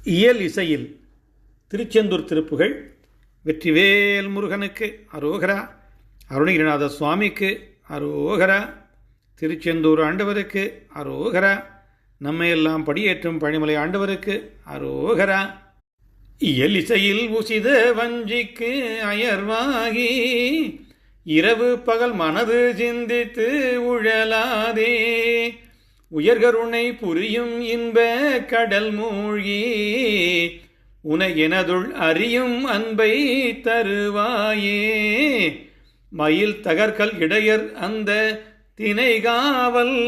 இயல் இசையில் திருச்செந்தூர் திருப்புகழ். வெற்றிவேல் முருகனுக்கு அரோகரா, அருணகிரிநாத சுவாமிக்கு அரோகரா, திருச்செந்தூர் ஆண்டவருக்கு அரோகரா, நம்மையெல்லாம் படியேற்றும் பழிமலை ஆண்டவருக்கு அரோகரா. இயல் இசையில் உசித வஞ்சிக்கு அயர்வாகி இரவு பகல் மனது சிந்தித்து உழலாதே உயர்கருணை புரியும் இன்ப கடல் மூழ்கி உனகெனதுள் அறியும் அன்பை தருவாயே. மயில் தகர்கல் இடையர் அந்த திணைகாவல்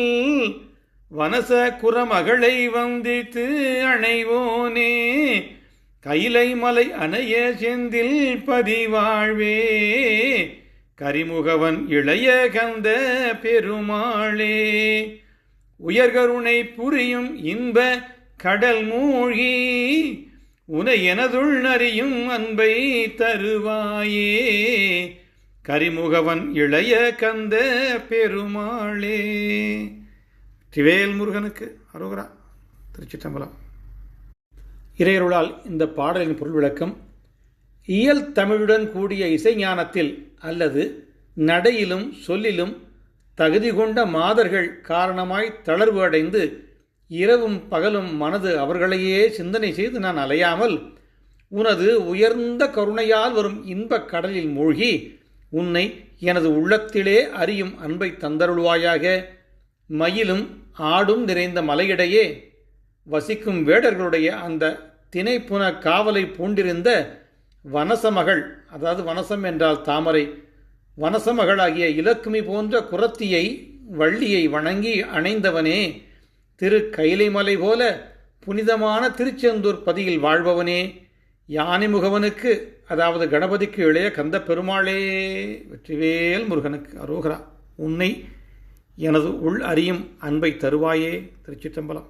வனச குரமகளை வந்தித்து அணைவோனே கைலை மலை அணைய செந்தில் பதிவாழ்வே கரிமுகவன் இளைய கந்த பெருமாளே. உயர்கருணை புரியும் இன்ப கடல் மூழ்கி உனை எனதுள் அறியும் அன்பை தருவாயே கரிமுகவன் இளைய கந்த பெருமாளே. திவேல் முருகனுக்கு அரோகரா. திருச்சிற்றம்பலம். இறையருளால் இந்த பாடலின் பொருள் விளக்கம். இயல் தமிழுடன் கூடிய இசைஞானத்தில் அல்லது நடையிலும் சொல்லிலும் தகுதி கொண்ட மாதர்கள் காரணமாய் தளர்வு அடைந்து இரவும் பகலும் மனது அவர்களையே சிந்தனை செய்து நான் அலையாமல் உனது உயர்ந்த கருணையால் வரும் இன்பக் கடலில் மூழ்கி உன்னை எனது உள்ளத்திலே அறியும் அன்பை தந்தருள்வாயாக. மயிலும் ஆடும் நிறைந்த மலையிடையே வசிக்கும் வேடர்களுடைய அந்த திணைப்புன காவலை பூண்டிருந்த வனசமகள், அதாவது வனசம் என்றால் தாமரை, வனசமகளாகிய இலக்குமி போன்ற குரத்தியை வள்ளியை வணங்கி அணைந்தவனே, திரு கைலைமலை போல புனிதமான திருச்செந்தூர் பதியில் வாழ்பவனே, யானை முகவனுக்கு அதாவது கணபதிக்கு இளைய கந்த பெருமாளே. வெற்றிவேல் முருகனுக்கு அரோகரா. உன்னை எனது உள் அறியும் அன்பை தருவாயே. திருச்சிற்றம்பலம்.